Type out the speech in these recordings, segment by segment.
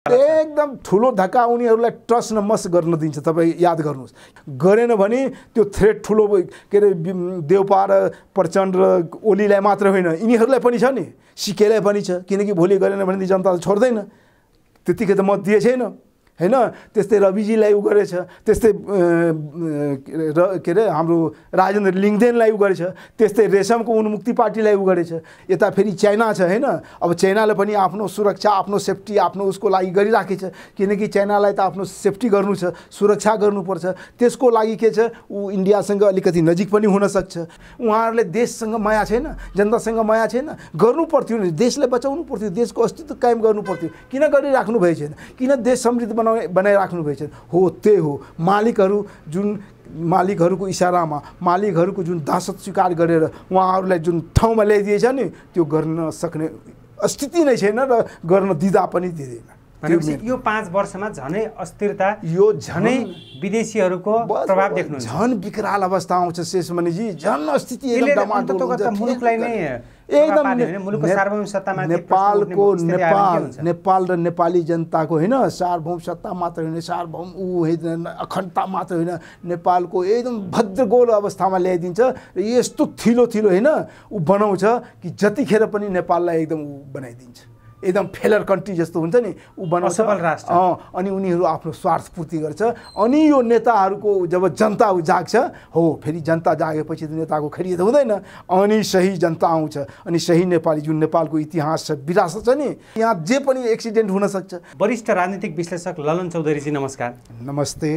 एकदम ठुलो धक्का उनीहरूलाई टस न मस गर्न दिन्छ। तपाईँ याद गर्नुहोस्, गरेन भने त्यो थ्रेट ठुलो के अरे देउपा र प्रचण्ड र ओलीलाई मात्र होइन, यिनीहरूलाई पनि छ नि, सिकेलाई पनि छ। किनकि भोलि गरेन भने जनताले छोड्दैन, त्यतिकै त मत दिए छैन हैन। त्यस्तै रविजीलाई उ गरेछ, त्यस्तै के अरे हाम्रो राजेन्द्र लिङदेनलाई उ गरेछ, त्यस्तै रेशमको उन्मुक्ति पार्टीलाई उ गरेछ। यता फेरि चाइना छ हैन। अब चाइनाले पनि आफ्नो सुरक्षा, आफ्नो सेफ्टी, आफ्नो उसको लागि गरिराखेछ। किनकि चाइनालाई त आफ्नो सेफ्टी गर्नु छ, सुरक्षा गर्नुपर्छ। त्यसको लागि के छ, ऊ इन्डियासँग अलिकति नजिक पनि हुन सक्छ। उहाँहरूले देशसँग माया छैन, जनतासँग माया छैन, गर्नु पर्थ्यो नि, देशलाई बचाउनु पर्थ्यो, देशको अस्तित्व कायम गर्नु पर्थ्यो। किन गरिराख्नु भएछ, किन देश समृद्ध बनाइराख्नु भएछ? हो त्यही हो, मालिकहरू जुन मालिकहरूको इसारामा, मालिकहरूको जुन दासत स्वीकार गरेर उहाँहरूलाई जुन ठाउँमा ल्याइदिएछ नि, त्यो गर्न सक्ने स्थिति नै छैन र गर्न दिँदा पनि दिँदैन। यो 5 वर्षमा झनै अस्थिरता, यो झनै विदेशीहरूको प्रभाव देख्नुहुन्छ, झन विकराल अवस्था आउँछ शेषमणिजी, झन स्थिति एकदम डमाडोल हुन्छ। मुलुकलाई नै एकदम मुलुकको सार्वभौम सत्तामा नेपाल र नेपाली जनताको हैन सार्वभौम सत्ता मात्र होइन, सार्वभौम अखण्डता मात्र होइन, नेपालको एकदम भद्रगोल अवस्थामा ल्याइदिन्छ। र यस्तो थिलो थिलो हैन उ बनाउँछ कि जतिखेर पनि नेपाललाई एकदम उ बनाइदिन्छ, एकदम फेलर कन्ट्री जस्तो हुन्छ नि, ऊ बनाउँछ असफल राष्ट्र। अनि उनीहरू आफ्नो स्वार्थ पूर्ति गर्छ। अनि यो नेताहरूको जब जनता जाग्छ, हो फेरि जनता जागेपछि त नेताको खरिद हुँदैन, अनि सही जनता आउँछ, अनि सही नेपाली जुन नेपालको इतिहास छ, विरासत छ नि, यहाँ जे पनि एक्सिडेन्ट हुनसक्छ। वरिष्ठ राजनीतिक विश्लेषक ललन चौधरीजी नमस्कार। नमस्ते।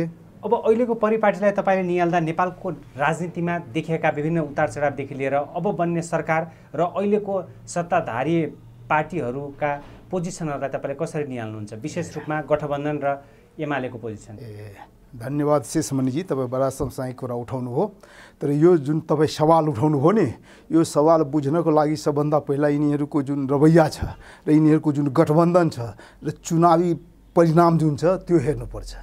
अब अहिलेको परिपाटीलाई तपाईँले निहाल्दा नेपालको राजनीतिमा देखिएका विभिन्न उतार चढावदेखि लिएर अब बन्ने सरकार र अहिलेको सत्ताधारी पार्टीहरूका पोजिसनहरूलाई तपाईँले कसरी निहाल्नुहुन्छ, विशेष रूपमा गठबन्धन र एमालेको पोजिसन? धन्यवाद शेषमणिजी, तपाईँ बडा समसायिक कुरा उठाउनु हो। तर यो जुन तपाईँ सवाल उठाउनु हो नि, यो सवाल बुझ्नको लागि सबभन्दा पहिला यिनीहरूको जुन रवैया छ र यिनीहरूको जुन गठबन्धन छ र चुनावी परिणाम जुन छ त्यो हेर्नुपर्छ।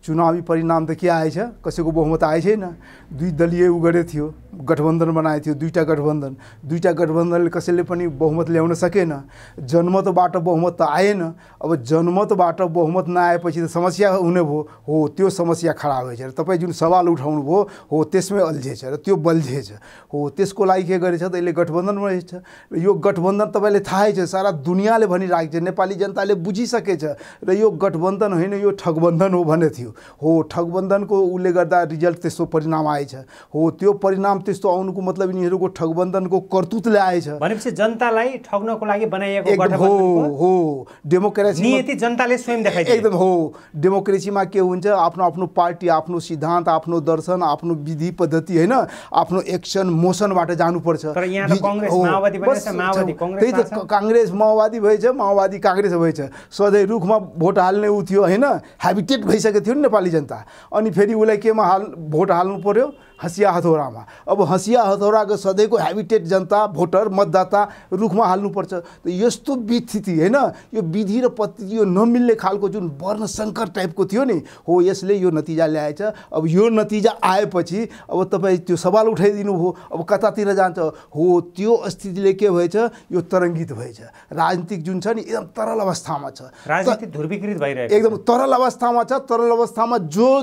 चुनावी परिणाम त के आएछ, कसैको बहुमत आए छैन, 2 दलीय उ गरे थियो, गठबन्धन बनाएको थियो, 2टा गठबन्धनले कसैले पनि बहुमत ल्याउन सकेन। जनमतबाट बहुमत त आएन। अब जनमतबाट बहुमत नआएपछि त समस्या हुने भयो। हो त्यो समस्या खडा भएछ र तपाईँ जुन सवाल उठाउनु भयो, हो त्यसमै अल्झेछ र त्यो बल्झेछ। हो त्यसको लागि के गरेछ त, यसले गठबन्धन रहेछ। र यो गठबन्धन तपाईँले थाहै छ, सारा दुनियाँले भनिरहेको छ, नेपाली जनताले बुझिसकेछ। र यो गठबन्धन होइन, यो ठगबन्धन हो भन्ने थियो। हो ठगबन्धनको उसले गर्दा रिजल्ट त्यस्तो परिणाम आएछ। हो त्यो परिणाम त्यस्तो आउनुको मतलब यिनीहरूको ठगबन्धनको कर्तुतले आएछ। भनेपछि जनतालाई ठग्नको लागि बनाइएको गठबन्धन हो। डेमोक्रेसी नीति जनताले स्वयं देखाइदिन्छ। एकदम हो। डेमोक्रेसीमा के हुन्छ, आफ्नो आफ्नो पार्टी, आफ्नो सिद्धान्त, आफ्नो दर्शन, आफ्नो विधि पद्धति होइन, आफ्नो एक्सन मोसनबाट जानुपर्छ। तर यहाँ त कांग्रेस माओवादी भएछ, माओवादी कांग्रेस, त्यही त कांग्रेस माओवादी भएछ, माओवादी कांग्रेस भएछ। सधैँ रुखमा भोट हाल्ने उ थियो होइन, ह्याबिटेट भइसकेको थियो नि नेपाली जनता। अनि फेरि उसलाई केमा भोट हाल्नु पर्यो, हँसिया हथौरामा। अब हँसिया हथौराको सधैँको ह्याबिटेट जनता, भोटर, मतदाता रुखमा हाल्नुपर्छ। त यस्तो विधि होइन, यो विधि र पद्धति यो नमिल्ने खालको जुन वर्ण सङ्कर टाइपको थियो नि, हो यसले यो नतिजा ल्याएछ। अब यो नतिजा आएपछि अब तपाईँ त्यो सवाल उठाइदिनु भयो, अब कतातिर जान्छ? हो त्यो स्थितिले के भएछ, यो तरङ्गित भएछ। राजनीतिक जुन छ नि एकदम तरल अवस्थामा छ, राजनीति ध्रुवीकृत भइरहेको छ, एकदम तरल अवस्थामा छ। तरल अवस्थामा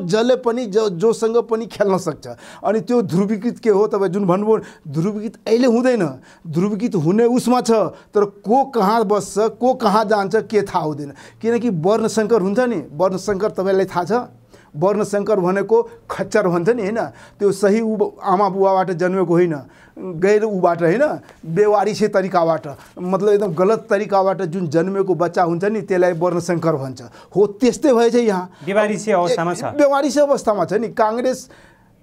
जसले पनि जोसँग पनि खेल्न सक्छ। अनि त्यो ध्रुवीकृत के हो, तपाईँ जुन भन्नुभयो ध्रुवीकृत अहिले हुँदैन, ध्रुवीकृत हुने उसमा छ, तर को कहाँ बस्छ, को कहाँ जान्छ के थाहा हुँदैन। किनकि वर्णशङ्कर हुन्छ नि, वर्णशङ्कर तपाईँलाई थाहा छ? वर्णशङ्कर भनेको खच्चर भन्छ नि होइन, त्यो सही आमा बुवाबाट जन्मेको होइन, गैर उबाट होइन, बेवारिसे तरिकाबाट, मतलब एकदम गलत तरिकाबाट जुन जन्मेको बच्चा हुन्छ नि, त्यसलाई वर्णशङ्कर भन्छ। हो त्यस्तै भएछ यहाँ, बेवारिसे अवस्थामा छ। बेवारिसे अवस्थामा छ नि। काङ्ग्रेस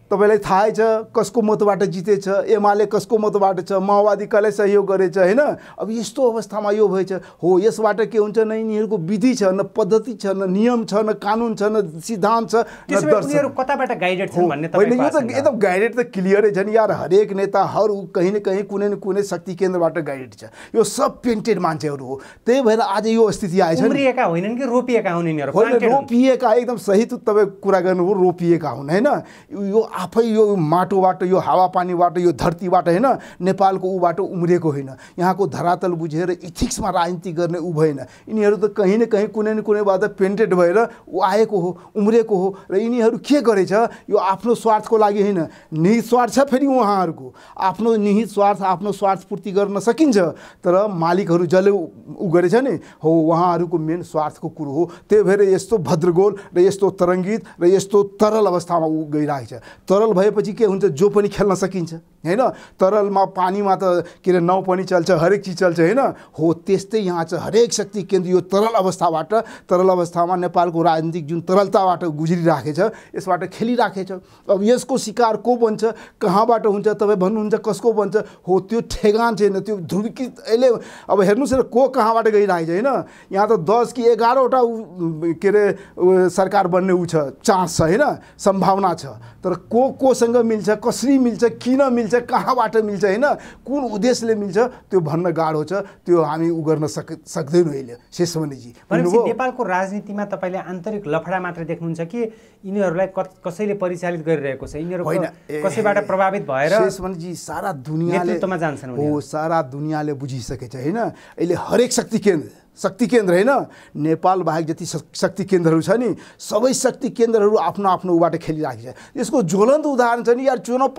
तपाईँलाई थाहै छ कसको मतबाट जितेछ, एमाले कसको मतबाट छ, माओवादी कसलाई सहयोग गरेछ होइन। अब यस्तो अवस्थामा यो भएछ। हो यसबाट के हुन्छ, न यिनीहरूको विधि छ, न पद्धति छ, न नियम छ, न कानुन छ, न सिद्धान्त छ, न दर्शन। कताबाट गाइडेड छन् भन्ने होइन, यो त एकदम गाइडेड त क्लियरै छ नि यार। हरेक नेताहरू कहीँ न कहीँ कुनै न कुनै शक्ति केन्द्रबाट गाइडेड छ। यो सब पेन्टेड मान्छेहरू हो। त्यही भएर आज यो स्थिति आएछ। उम्रिएका होइनन् कि रोपिएका हुन् यिनीहरू? होइन, रोपिएका, एकदम सही त तपाईँ कुरा गर्नुभयो, रोपिएका हुन् होइन। यो आफै यो माटोबाट, यो हावापानीबाट, यो धरतीबाट होइन नेपालको ऊबाट उम्रेको होइन। यहाँको धरातल बुझेर इथिक्समा राजनीति गर्ने ऊ भएन। यिनीहरू त कहीँ न कहीँ कुनै न कुनैबाट पेन्टेड भएर आएको हो, उम्रेको हो। र यिनीहरू के गरेछ, यो आफ्नो स्वार्थको लागि होइन, निहित स्वार्थ छ। फेरि उहाँहरूको आफ्नो निहित स्वार्थ, आफ्नो स्वार्थ पूर्ति गर्न सकिन्छ, तर मालिकहरू जसले ऊ गरेछ नि हो उहाँहरूको मेन स्वार्थको कुरो हो। त्यही भएर यस्तो भद्रगोल र यस्तो तरङ्गित र यस्तो तरल अवस्थामा ऊ गइरहेको छ। तरल भएपछि के हुन्छ, जो पनि खेल्न सकिन्छ होइन। तरलमा पानीमा त के अरे नाउ पनि चल्छ, हरेक चिज चल्छ होइन। हो त्यस्तै यहाँ छ, हरेक शक्ति केन्द्र यो तरल अवस्थामा नेपालको राजनीतिक जुन तरलताबाट गुज्रिराखेको छ, यसबाट खेलिराखेको छ। अब यसको शिकार को बन्छ, कहाँबाट हुन्छ, तपाईँ भन्नुहुन्छ कसको बन्छ, हो त्यो ठेगान छैन, त्यो ध्रुवीकृत। अहिले अब हेर्नुहोस् न को कहाँबाट गइरहेको छ होइन। यहाँ त 10 कि 11वटा के अरे सरकार बन्ने ऊ छ, चान्स छ होइन, सम्भावना छ। तर कोसँग मिल्छ, कसरी मिल्छ, किन मिल्छ, कहाँबाट मिल्छ होइन, कुन उद्देश्यले मिल्छ, त्यो भन्न गाह्रो छ। त्यो हामी उ गर्न सक्दैनौँ अहिले। शेषमणिजी नेपालको राजनीतिमा तपाईँले आन्तरिक लफडा मात्र देख्नुहुन्छ कि यिनीहरूलाई कसैले परिचालित गरिरहेको छ, यिनीहरू कसैबाट प्रभावित भएर शेषमणिजी सारा दुनियाँले नेतृत्वमा जान्छन् हो, सारा दुनियाँले बुझिसकेछ होइन। अहिले हरेक शक्ति केन्द्र होइन, नेपाल बाहेक जति शक्ति केन्द्रहरू छ नि, सबै शक्ति केन्द्रहरू आफ्नो आफ्नो उबाट खेलिराखेको छ। यसको ज्वलन्त उदाहरण छ नि यार, चुनाव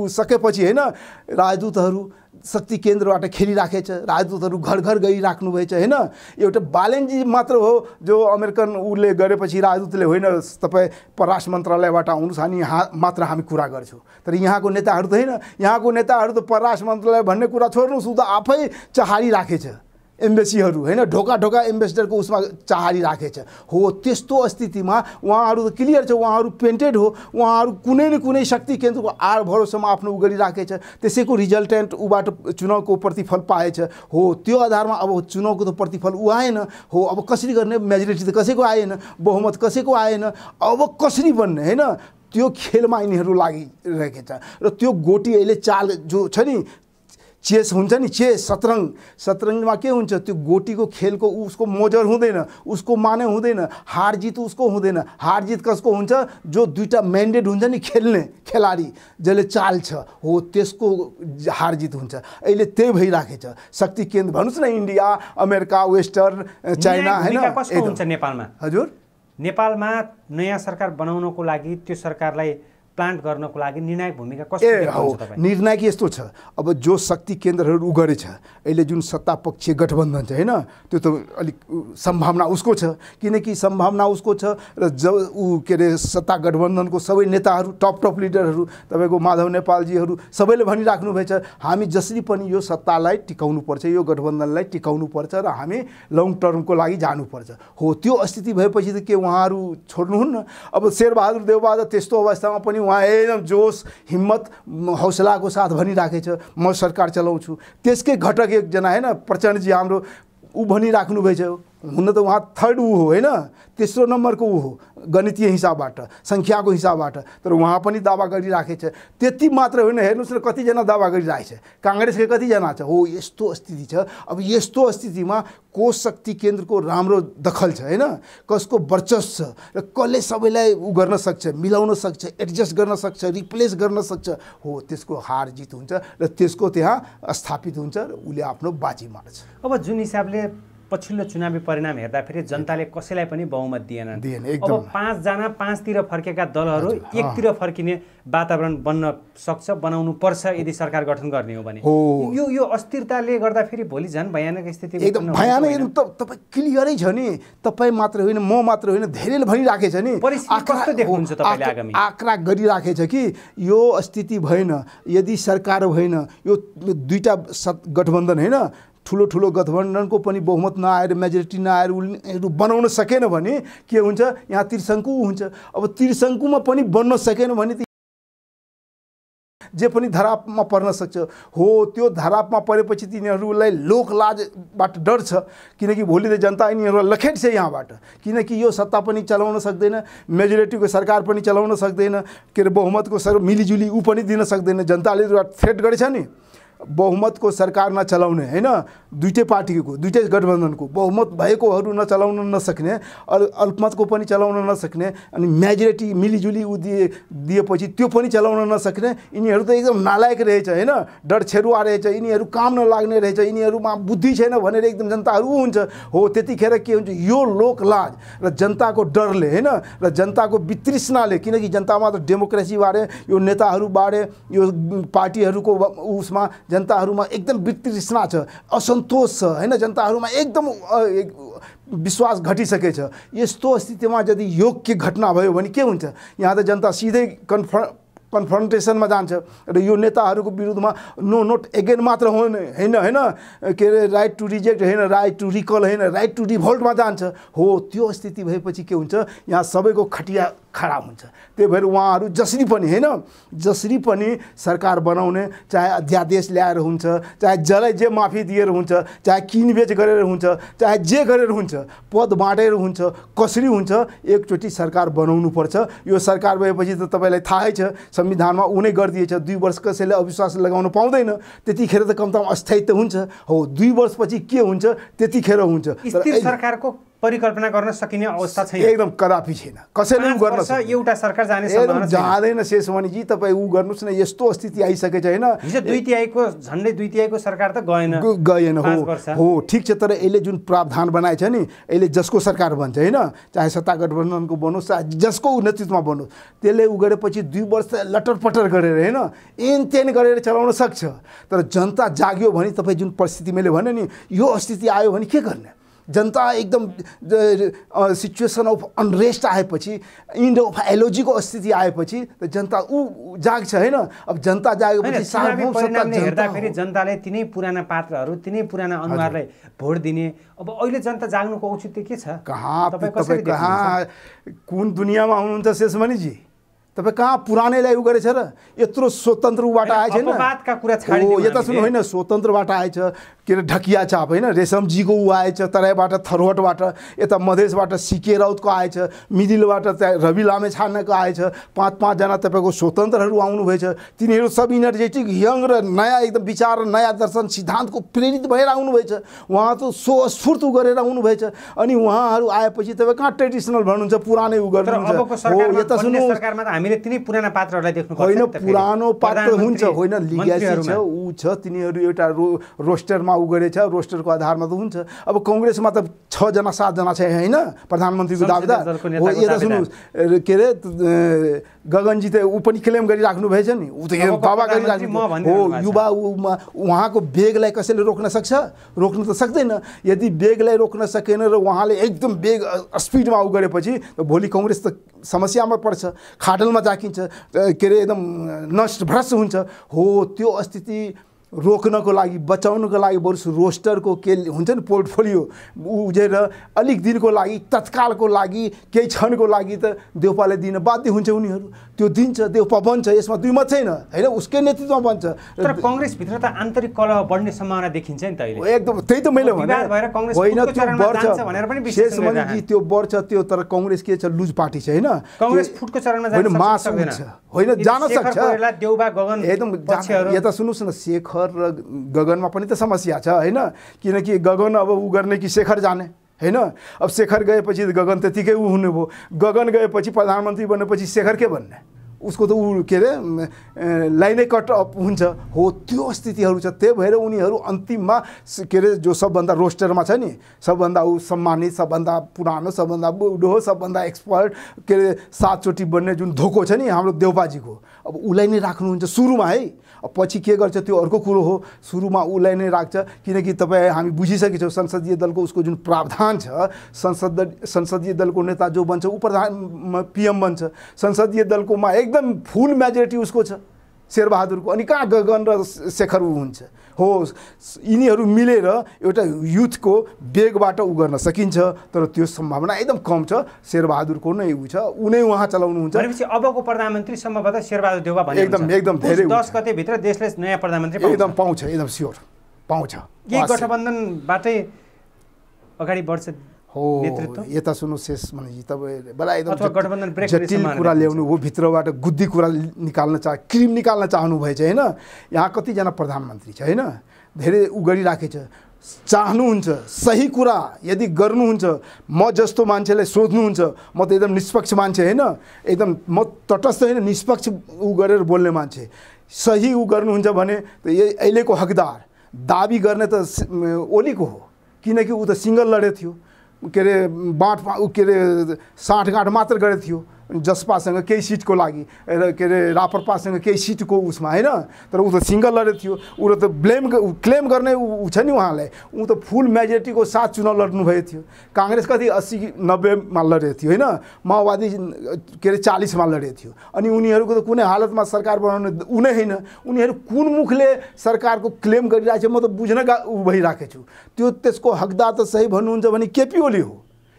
सकेपछि होइन राजदूतहरू शक्ति केन्द्रबाट खेलिराखेको छ। राजदूतहरू घर घर गइराख्नु भएछ होइन। एउटा बालेनजी मात्र हो जो अमेरिकन उसले गरेपछि राजदूतले होइन तपाईँ परराष्ट्र मन्त्रालयबाट आउनुहोस्, हामी मात्र हामी कुरा गर्छौँ। तर यहाँको नेताहरू त होइन, यहाँको नेताहरू त परराष्ट्र मन्त्रालय भन्ने कुरा छोड्नुहोस्, ऊ त आफै चाहारिराखेछ एम्बेसीहरू होइन, ढोका एम्बेसडरको उसमा चाहारिराखेछ। हो त्यस्तो स्थितिमा उहाँहरू त क्लियर छ, उहाँहरू पेन्टेड हो, उहाँहरू कुनै न कुनै शक्ति केन्द्रको आड भरोसामा आफ्नो उ गरिराखेछ। त्यसैको रिजल्टेन्ट ऊबाट चुनावको प्रतिफल पाएछ। हो त्यो आधारमा अब चुनावको त प्रतिफल ऊ आएन। हो अब कसरी गर्ने, मेजोरिटी त कसैको आएन, बहुमत कसैको आएन, अब कसरी बन्ने होइन, त्यो खेलमा यिनीहरू लागिरहेको छ। र त्यो गोटी अहिले चाल जो छ नि, चेस हुन्छ नि, चेस शतरङ्गमा के हुन्छ, त्यो गोटीको खेलको उसको मोजर हुँदैन, उसको माने हुँदैन, हार जित उसको हुँदैन। हार जित कसको हुन्छ, जो दुईटा म्यान्डेट हुन्छ नि खेल्ने खेलाडी, जसले चाल छ, हो त्यसको हार जित हुन्छ। अहिले त्यही भइराखेछ। शक्ति केन्द्र भन्नुहोस् न, इन्डिया, अमेरिका, वेस्टर्न, चाइना होइन। कस्तो हुन्छ नेपालमा? हजुर, नेपालमा नयाँ सरकार बनाउनको लागि, त्यो सरकारलाई प्लान्ट गर्नको लागि निर्णायक भूमिका कस्तो हो? निर्णायक यस्तो छ, अब जो शक्ति केन्द्रहरू उ गरेछ, अहिले जुन सत्ता पक्षीय गठबन्धन छ होइन, त्यो त अलिक सम्भावना उसको छ, किनकि सम्भावना उसको छ। र जब ऊ के अरे सत्ता गठबन्धनको सबै नेताहरू, टप लिडरहरू, तपाईँको माधव नेपालजीहरू सबैले भनिराख्नु भएछ, हामी जसरी पनि यो सत्तालाई टिकाउनु पर्छ, यो गठबन्धनलाई टिकाउनु पर्छ र हामी लङ टर्मको लागि जानुपर्छ। हो त्यो स्थिति भएपछि त के उहाँहरू छोड्नुहुन्न? अब शेरबहादुर देउबा त्यस्तो अवस्थामा पनि उहाँ एकदम जोस, हिम्मत, हौसलाको साथ भनिराखेछ म सरकार चलाउँछु। त्यसकै घटक एकजना होइन प्रचण्डजी हाम्रो ऊ भनिराख्नु भएछ, हुन त उहाँ थर्ड ऊ हो होइन, तेस्रो नम्बरको ऊ हो गणितीय हिसाबबाट, सङ्ख्याको हिसाबबाट, तर उहाँ पनि दावा गरिराखेछ। त्यति मात्र होइन, हेर्नुहोस् न कतिजना दावा गरिरहेछ, काङ्ग्रेसकै कतिजना छ। हो यस्तो स्थिति छ। अब यस्तो स्थितिमा को शक्ति केन्द्रको राम्रो दखल छ होइन, कसको वर्चस्व छ र कसले सबैलाई ऊ गर्न सक्छ, मिलाउन सक्छ, एडजस्ट गर्न सक्छ, रिप्लेस गर्न सक्छ, हो त्यसको हार जित हुन्छ र त्यसको त्यहाँ स्थापित हुन्छ र उसले आफ्नो बाजी मार्छ। अब जुन हिसाबले पछिल्लो चुनावी परिणाम हेर्दाखेरि जनताले कसैलाई पनि बहुमत दिएन। अब 5 जना 5तिर फर्केका दलहरू एकतिर फर्किने वातावरण बन्न सक्छ, बनाउनु पर्छ यदि सरकार गठन गर्ने हो भने। यो अस्थिरताले गर्दाखेरि भोलि झन् भयानक स्थिति एकदम भयानक। तपाईँ क्लियरै छ नि, तपाईँ मात्र होइन, म मात्र होइन, धेरैले भनिराखेछ नि, कस्तो देख्नुहुन्छ तपाईँले आगामी? आक्रा गरिराखेछ कि यो स्थिति भएन, यदि सरकार भएन, यो दुईटा गठबन्धन होइन, ठुलो गठबन्धनको पनि बहुमत नआएर, मेजोरिटी नआएर उनीहरू बनाउन सकेन भने के हुन्छ, यहाँ त्रिशङ्कु हुन्छ। अब त्रिशङ्कुमा पनि बन्न सकेन भने जे पनि धरापमा पर्न सक्छ। हो त्यो धरापमा परेपछि तिनीहरूलाई लोकलाजबाट डर छ, किनकि भोलि त जनता यिनीहरूलाई लखेट्छ यहाँबाट, किनकि यो सत्ता पनि चलाउन सक्दैन, मेजोरिटीको सरकार पनि चलाउन सक्दैन, के अरे बहुमतको मिलिजुली ऊ पनि दिन सक्दैन। जनताले थ्रेट गरेछ नि, बहुमतको सरकार नचलाउने हैन, दुईटै पार्टीको दुईटै गठबन्धनको बहुमत भएकोहरू नचलाउन नसक्ने, अल्पमतको पनि चलाउन नसक्ने, अनि मेजोरिटी मिलिजुली दिएपछि त्यो पनि चलाउन नसक्ने, यिनीहरू त एकदम नालायक रहेछ हैन, डर छेरुवा रहेछ, यिनीहरू काम नलाग्ने रहेछ, यिनीहरूमा बुद्धि छैन भनेर एकदम जनताहरू हुन्छ। हो त्यतिखेर के हुन्छ, यो लोकलाज र जनताको डरले हैन र जनताको वितृष्णाले, किनकि जनतामा त डेमोक्रेसी बारे, यो नेताहरू बारे, यो पार्टीहरूको उसमा जनताहरूमा एकदम वितृष्णा छ, असन्तोष छ हैन, जनताहरूमा एकदम विश्वास घटिसकेछ। यस्तो स्थितिमा यदि योग्य घटना भयो भने के हुन्छ, यहाँ त जनता सिधै कन्फ्रन्टेसनमा जान्छ र यो नेताहरूको विरुद्धमा नो नोट एगेन मात्र होइन हैन, के अरे राइट टु रिजेक्ट होइन, राइट टु रिकल होइन, राइट टु रिभोल्टमा जान्छ। हो त्यो स्थिति भएपछि के हुन्छ, यहाँ सबैको खटिया खडा हुन्छ। त्यही भएर उहाँहरू जसरी पनि सरकार बनाउने, चाहे अध्यादेश ल्याएर हुन्छ, चाहे जसलाई जे माफी दिएर हुन्छ, चाहे किनबेच गरेर हुन्छ, चाहे जे गरेर हुन्छ, पद बाँडेर हुन्छ, कसरी हुन्छ, एकचोटि सरकार बनाउनु पर्छ। यो सरकार भएपछि त तपाईँलाई थाहै छ, संविधानमा उनै गरिदिएछ, 2 वर्ष कसैले अविश्वास लगाउन पाउँदैन, त्यतिखेर त कमतामा अस्थायित्व हुन्छ। हो 2 वर्षपछि के हुन्छ, त्यतिखेर हुन्छ। स्थिर सरकारको परिकल्पना गर्न सकिने अवस्था छैन, एकदम कदापि छैन, कसैले गर्न सक्दैन। एउटा सरकार जाने सम्भावना जाँदैन। शेषमणिजी तपाईँ गर्नुहोस् न, यस्तो स्थिति आइसकेछ हैन, हिजो 2/3 झन्डै 2/3 सरकार त गएन। हो ठिक छ, तर यसले जुन प्रावधान बनाएछ नि, यसले जसको सरकार बन्छ हैन, चाहे सत्ता गठबन्धनको बनोस्, चाहे जसको नेतृत्वमा बनोस्, त्यसले गरेपछि 2 वर्ष लटरपटर गरेर हैन, एनतेन गरेर चलाउन सक्छ। तर जनता जाग्यो भने, तपाईँ जुन परिस्थिति मैले भने नि, यो स्थिति आयो भने के गर्ने? जनता एकदम सिचुएसन अफ अनरेस्ट आएपछि, इन्ड अफ एलोजीको स्थिति आएपछि त जनता जाग्छ हैन। अब जनता जागेपछि सार्वभौम सत्ता हेर्दाखेरि जनताले तिनै पुराना पात्रहरू, तिनै पुराना अनुहारलाई भोट दिने। अब अहिले जनता जाग्नुको औचित्य के छ? तपाईँ कहाँ कुन दुनियाँमा हुनुहुन्छ शेषमणिजी? तपाईँ कहाँ पुरानैलाई गरेछ र? यत्रो स्वतन्त्रबाट आएछ नि, यता सुन्नु होइन, स्वतन्त्रबाट आएछ, के अरे ढकिया चाप होइन, रेशमजीको आएछ, तराईबाट थरवटबाट, यता मधेसबाट सिके राउतको आएछ, मिडिलबाट रवि लामे छान्नको आएछ, 5-5 जना तपाईँको स्वतन्त्रहरू आउनुभएछ। तिनीहरू सब इनर्जेटिक, यङ र नयाँ एकदम विचार र नयाँ दर्शन सिद्धान्तको प्रेरित भएर आउनुभएछ। उहाँ त स्फूर्त गरेर आउनुभएछ। अनि उहाँहरू आएपछि तपाईँ कहाँ ट्रेडिसनल भन्नुहुन्छ, पुरानै गर्नुहुन्छ। हो यता सुन्नु, सरकारमा त हामीले तिनै पुराना पात्रहरूलाई देख्नु पर्छ। होइन पुरानो पात्र हुन्छ, होइन लिग्यासी छ, ऊ छ, तिनीहरू एउटा रोस्टरमा गरेछ, रोस्टरको आधारमा त हुन्छ। अब कांग्रेसमा त 6 जना 7 जना छ हैन प्रधानमन्त्रीको दावेदार। हो यता सुन्नुहोस्, के अरे गगनजी त ऊ पनि क्लेम गरिराख्नु भएछ नि, ऊ त बाबा गरिराख्नु हो। युवा उहाँको बेगलाई कसैले रोक्न सक्छ? रोक्न त सक्दैन। यदि बेगलाई रोक्न सकेन र उहाँले एकदम बेग स्पिडमा ऊ गरेपछि भोलि कांग्रेस त समस्यामा पर्छ, खाडलमा जाकिन्छ, के अरे एकदम नष्ट भ्रष्ट हुन्छ। हो त्यो स्थिति रोक्नको लागि, बचाउनको लागि बरु रोस्टरको के हुन्छ नि पोर्टफोलियो उजेर अलिक दिनको लागि, तत्कालको लागि, केही क्षणको लागि त देउपाले दिन बाध्य हुन्छ। उनीहरू त्यो दिन्छ, देउपा बन्छ, यसमा दुई मत छैन हैन, उसकै नेतृत्वमा बन्छ। तर कांग्रेसभित्र त आन्तरिक कलह बढ्ने सम्भावना देखिन्छ नि त अहिले। एकदम त्यही त मैले भने होइन, त्यो बढ्छ भनेर पनि विश्लेषण गरिरहेको त्यो बढ्छ। त्यो तर कांग्रेस के छ, लुज पार्टी छ हैन, कांग्रेस फुटको चरणमा जान सक्दैन होइन, जान सक्छ देउबा गगन एकदम। यता सुन्नुस् न, शेखर र गगनमा पनि त समस्या छ हैन, किनकि गगन अब ऊ गर्ने कि शेखर जाने हैन। अब शेखर गएपछि गगन त्यतिकै ऊ हुने भयो, गगन गएपछि प्रधानमन्त्री बनेपछि शेखर के भन्ने, उसको त ऊ के अरे लाइनै कट अप हुन्छ। हो त्यो स्थितिहरू छ। त्यही भएर उनीहरू अन्तिममा के अरे जो सबभन्दा रोस्टरमा छ नि, सबभन्दा ऊ सम्मानित, सबभन्दा पुरानो, सबभन्दा बुढो, सबभन्दा एक्सपर्ट, के अरे 7 चोटि बन्ने जुन धोको छ नि हाम्रो देउपाजीको, अब उसलाई नै राख्नुहुन्छ सुरुमा है। अब पछि के गर्छ त्यो अर्को कुरो हो, सुरुमा उसलाई नै राख्छ। किनकि तपाईँ हामी बुझिसकेछौँ संसदीय दलको उसको जुन प्रावधान छ, संसदीय दलको नेता जो बन्छ ऊ प्रधान PM बन्छ। संसदीय दलकोमा एकदम फुल मेजोरिटी उसको छ शेरबहादुरको, अनि कहाँ गगन र शेखर हुन्छ। हो यिनीहरू मिलेर एउटा युथको बेगबाट उ गर्न सकिन्छ, तर त्यो सम्भावना एकदम कम छ। शेरबहादुरको नै उ छ, उनै उहाँ चलाउनुहुन्छ। भनेपछि अबको प्रधानमन्त्री सम्भवतः शेरबहादुर देउवा भन्ने एकदम धेरै 10 गते भित्र देशले नयाँ प्रधानमन्त्री एकदम पाउँछ, एकदम स्योर पाउँछ। यही गठबन्धनबाटै अगाडि बढ्छ नेतृत्व यता सुन्नु शेष भनेपछि तपाईँ बडा अथवा गठबन्धन ब्रेक हुने जटिल सम्भावना कुरा ल्याउनु हो, भित्रबाट गुद्दी कुरा निकाल्न क्रिम निकाल्न चाहनु भएछ होइन। यहाँ कतिजना प्रधानमन्त्री छ होइन, धेरै उ गरिराखेछ। चाहनुहुन्छ सही कुरा यदि गर्नुहुन्छ, म जस्तो मान्छेलाई सोध्नुहुन्छ, म त एकदम निष्पक्ष मान्छे होइन, एकदम म तटस्थ होइन, निष्पक्ष उ गरेर बोल्ने मान्छे। सही उ गर्नुहुन्छ भने त अहिलेको हकदार दाबी गर्ने त ओलीको हो, किनकि ऊ त सिङ्गल लडेको थियो, के अरे के अरे साँठगाँठ मात्र गरेको थियो जसपासँग केही सिटको लागि, के अरे राप्रपासँग केही सिटको उसमा होइन। तर ऊ त सिङ्गल लडेको थियो। ऊ त क्लेम गर्ने ऊ छ नि उहाँलाई, ऊ त फुल मेजोरिटीको साथ चुनाव लड्नु भएको थियो। काङ्ग्रेस कति 80-90मा लडेको थियो होइन, माओवादी के अरे 40मा लडेको थियो। अनि उनीहरूको त कुनै हालतमा सरकार बनाउने उनै होइन। उनीहरू कुन मुखले सरकारको क्लेम गरिरहेको छ म त बुझ्न ऊ भइरहेको छु। त्यसको हकदार त सही भन्नुहुन्छ भने केपी ओली हो,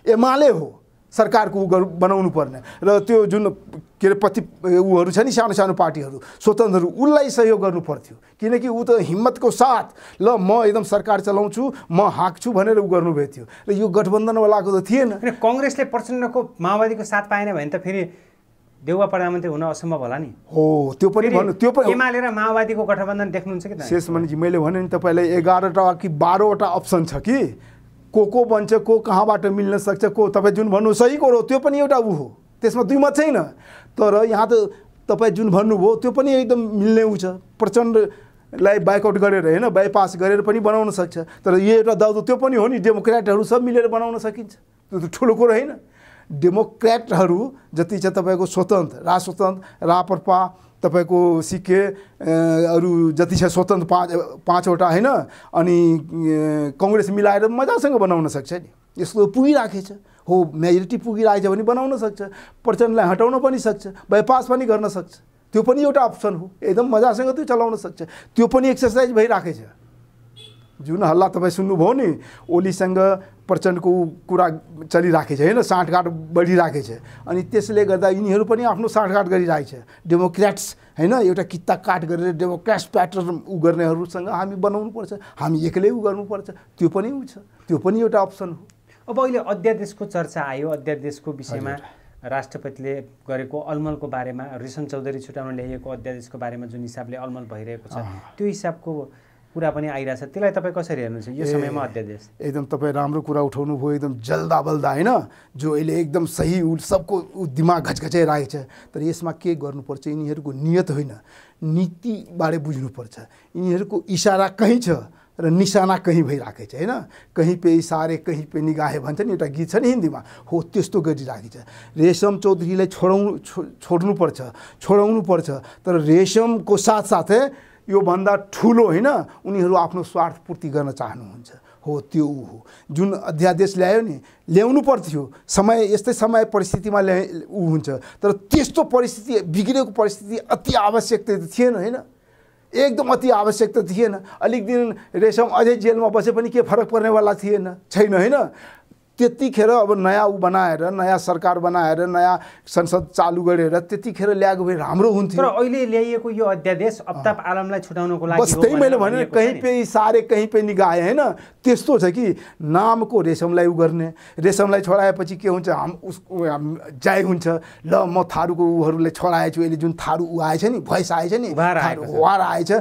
एमाले हो सरकारको बनाउनु पर्ने। र त्यो जुन के अरे उहरू छ नि सानो सानो पार्टीहरू स्वतन्त्रहरू, उसलाई सहयोग गर्नु पर्थ्यो, किनकि ऊ त हिम्मतको साथ ल म एकदम सरकार चलाउँछु, म हाँक्छु भनेर ऊ गर्नुभएको थियो। र यो गठबन्धनवालाको त थिएन। कङ्ग्रेसले प्रचण्डको माओवादीको साथ पाएन भने त फेरि देउवा प्रधानमन्त्री हुन असम्भव होला नि। हो त्यो पनि भन्नु, त्यो पनि एमाले र माओवादीको गठबन्धन देख्नुहुन्छ कि शेष मणिजी मैले भने नि तपाईँलाई 11वटा कि 12वटा अप्सन छ कि को बन्छ, को कहाँबाट मिल्न सक्छ, को तपाईँ जुन भन्नु सही कुरो त्यो पनि एउटा ऊ हो, त्यसमा दुई मत छैन। तर यहाँ त तपाईँ जुन भन्नुभयो त्यो पनि एकदम मिल्ने ऊ छ। प्रचण्डलाई बाइकआउट गरेर होइन, बाइपास गरेर पनि बनाउन सक्छ। तर यो एउटा दाउदो त्यो पनि हो नि, डेमोक्रेटहरू सब मिलेर बनाउन सकिन्छ, त्यो त ठुलो कुरो होइन। डेमोक्रेटहरू जति छ तपाईँको स्वतन्त्र, राजस्वतन्त्र, राप्रपा, तपाईँको सिके अरू जति छ स्वतन्त्र पाँचवटा होइन, अनि कङ्ग्रेस मिलाएर मजासँग बनाउन सक्छ नि। यसको पुगिराखेछ हो, मेजोरिटी पुगिरहेछ भने बनाउन सक्छ, प्रचण्डलाई हटाउन पनि सक्छ, बाइपास पनि गर्न सक्छ। त्यो पनि एउटा अप्सन हो, एकदम मजासँग त्यो चलाउन सक्छ। त्यो पनि एक्सर्साइज भइराखेछ। जुन हल्ला तपाईँ सुन्नुभयो नि, ओलीसँग प्रचण्डको कुरा चलिराखेछ होइन, साँठगाँठ बढिराखेछ। अनि त्यसले गर्दा यिनीहरू पनि आफ्नो साँठगाँठ गरिरहेछ। डेमोक्रेट्स होइन, एउटा किता काट गरेर डेमोक्रेट्स प्याटर्न ऊ गर्नेहरूसँग हामी बनाउनुपर्छ, हामी एक्लै ऊ गर्नुपर्छ, त्यो पनि ऊ छ, त्यो पनि एउटा अप्सन हो। अब अहिले अध्यादेशको चर्चा आयो, अध्यादेशको विषयमा राष्ट्रपतिले गरेको अलमलको बारेमा, रेशम चौधरी छुटाउन ल्याइएको अध्यादेशको बारेमा जुन हिसाबले अलमल भइरहेको छ, त्यो हिसाबको कुरा पनि आइरहेछ, त्यसलाई तपाईँ कसरी हेर्नुहुन्छ यो समयमा अध्यादेश? एकदम तपाईँ राम्रो कुरा उठाउनु भयो, एकदम जल्दा बल्दा होइन, जो अहिले एकदम सही सबको दिमाग घचघचाइरहेको छ। तर यसमा के गर्नुपर्छ, यिनीहरूको नियत होइन, नीतिबारे बुझ्नुपर्छ। यिनीहरूको इसारा कहीँ छ र निशाना कहीँ भइरहेको छ होइन, कहीँ पे इसारे कहीँ पे निगाहे भन्छ नि, एउटा गीत छ नि हिन्दीमा, हो त्यस्तो गरिरहेको छ। रेशम चौधरीलाई छोडाउनु पर्छ। तर रेशमको साथसाथै योभन्दा ठुलो होइन, उनीहरू आफ्नो स्वार्थ पूर्ति गर्न चाहनुहुन्छ, हो त्यो ऊ हो। जुन अध्यादेश ल्यायो नि, ल्याउनु पर्थ्यो, समय यस्तै समय परिस्थितिमा ऊ हुन्छ। तर त्यस्तो परिस्थिति, बिग्रेको परिस्थिति अति आवश्यक त थिएन होइन, एकदम अति आवश्यक त थिएन। अलिक दिन रेशम अझै जेलमा बसे पनि के फरक पर्नेवाला छैन होइन। त्यतिखेर अब नयाँ ऊ बनाएर, नयाँ सरकार बनाएर, नयाँ संसद चालु गरेर त्यतिखेर ल्याएको भए राम्रो हुन्थ्यो। तर अहिले ल्याइएको यो अध्यादेश अफ्ताब आलमलाई छुटाउनको लागि बस त्यही मैले भने, कहीँ पे इसारे कहीँ पे निगाहे होइन। त्यस्तो छ कि नामको रेशमलाई ऊ गर्ने, रेशमलाई छोडाएपछि के हुन्छ, उसको जाय हुन्छ, ल म थारूको ऊहरूलाई छोडाएछु, अहिले जुन थारू ऊ आएछ नि, भोइस आएछ नि, वार आएछ,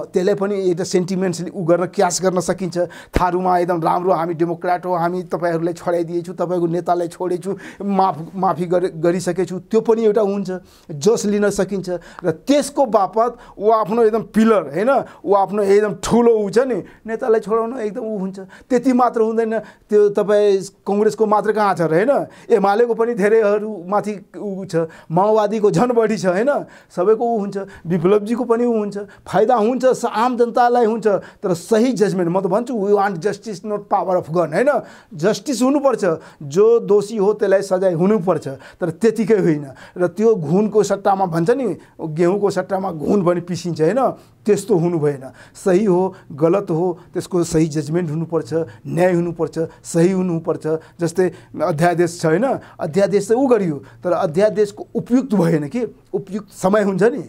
त्यसलाई पनि एउटा सेन्टिमेन्ट्सले ऊ गर्न क्यास गर्न सकिन्छ। थारूमा एकदम राम्रो, हामी डेमोक्रेट हो, हामी तपाईँहरूलाई छोडाइदिएछु, तपाईँको नेतालाई छोडेछु, माफी गरिसकेछु, त्यो पनि एउटा हुन्छ, जस लिन सकिन्छ। र त्यसको बापत ऊ आफ्नो एकदम पिलर होइन, ऊ आफ्नो एकदम ठुलो ऊ छ नि, नेतालाई छोडाउन एकदम ऊ हुन्छ। त्यति मात्र हुँदैन, त्यो तपाईँ कङ्ग्रेसको मात्र कहाँ छ र होइन, एमालेको पनि धेरैहरू माथि ऊ छ, माओवादीको झन् बढी छ होइन, सबैको ऊ हुन्छ, विप्लवजीको पनि ऊ हुन्छ, फाइदा हुन्छ, आम जनतालाई हुन्छ। तर सही जजमेन्ट, म त भन्छु we want justice not power of gun होइन, जस्टिस हुनुपर्छ, जो दोषी हो त्यसलाई सजाय हुनुपर्छ। तर त्यतिकै होइन, र त्यो घुनको सट्टामा भन्छ नि, गेहुँको सट्टामा घुन पनि पिसिन्छ होइन, त्यस्तो हुनु भएन। सही हो गलत हो, त्यसको सही जजमेन्ट हुनुपर्छ, न्याय हुनुपर्छ, सही हुनुपर्छ। जस्तै अध्यादेश छ होइन, अध्यादेश चाहिँ ऊ गरियो, तर अध्यादेशको उपयुक्त भएन कि, उपयुक्त समय हुन्छ नि,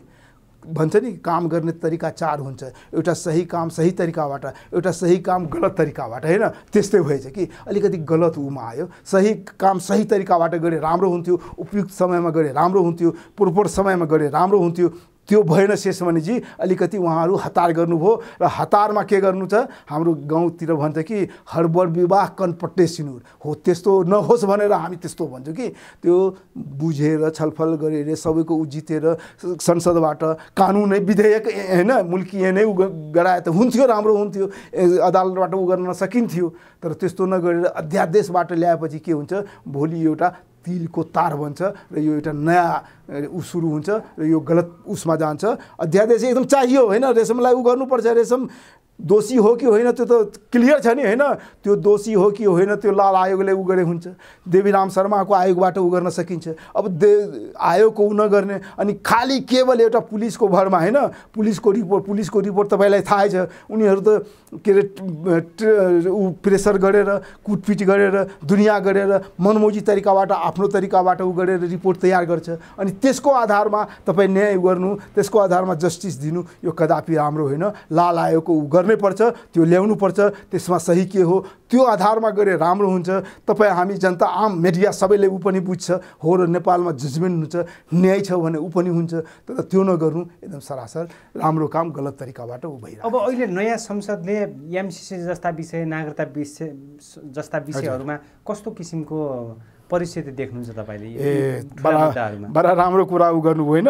भन्छ नि काम गर्ने तरिका 4 हुन्छ। एउटा सही काम सही तरिकाबाट, एउटा सही काम गलत तरिकाबाट, हैन? त्यस्तै भएछ कि अलिकति गलत उमा आयो। सही काम सही तरिकाबाट गरे राम्रो हुन्थ्यो, उपयुक्त समयमा गरे राम्रो हुन्थ्यो, प्रोपर समयमा गरे राम्रो हुन्थ्यो। त्यो भएन शेषमणिजी, अलिकति उहाँहरू हतार गर्नुभयो। र हतारमा के गर्नु छ, हाम्रो गाउँतिर भन्छ कि हडबड विवाह कनपट्टे सिनुर हो, त्यस्तो नहोस् भनेर हामी त्यस्तो भन्छौँ कि त्यो बुझेर छलफल गरेर सबैको जितेर संसदबाट कानुन विधेयक, हैन, मुल्की नै गराए त हुन्थ्यो, राम्रो हुन्थ्यो, अदालतबाट गर्न सकिन्थ्यो। तर त्यस्तो नगरेर अध्यादेशबाट ल्याएपछि के हुन्छ, भोलि एउटा तिलको तार बन्छ र यो एउटा नयाँ सुरु हुन्छ र यो गलत उसमा जान्छ। अध्यादेश एकदम चाहियो, हैन? रेशमलाई गर्नुपर्छ, रेशम दोषी हो कि होइन त्यो त क्लियर छ नि, हैन? त्यो दोषी हो कि होइन त्यो लाल आयोगले गरे हुन्छ, देवीराम शर्माको आयोगबाट गर्न सकिन्छ। अब आयोगको नगर्ने अनि खाली केवल एउटा पुलिसको भरमा, हैन? पुलिसको रिपोर्ट तपाईलाई थाहै छ, उनीहरू त के अरे प्रेसर गरेर कुटपिट गरेर दुनिया गरेर मनमोजी तरिकाबाट आफ्नो तरिकाबाट गरेर रिपोर्ट तयार गर्छ। अनि त्यसको आधारमा तपाईँ न्याय गर्नु, त्यसको आधारमा जस्टिस दिनु, यो कदापि राम्रो होइन। लाल आयोगको गर्नै पर्छ, त्यो ल्याउनु पर्छ, त्यसमा सही के हो त्यो आधारमा गरे राम्रो हुन्छ। तपाईँ हामी जनता आम मिडिया सबैले पनि बुझ्छ हो र नेपालमा जजमेन्ट हुन्छ, न्याय छ भने पनि हुन्छ। तर त्यो नगर्नु एकदम सरासर राम्रो काम गलत तरिकाबाट भइरहेको। अब अहिले नयाँ संसदले एमसीसी जस्ता विषय, नागरिकता विषय जस्ता विषयहरूमा कस्तो किसिमको परिस्थिति देख्नुहुन्छ तपाईँले? बडा राम्रो कुरा गर्नुभयो, होइन?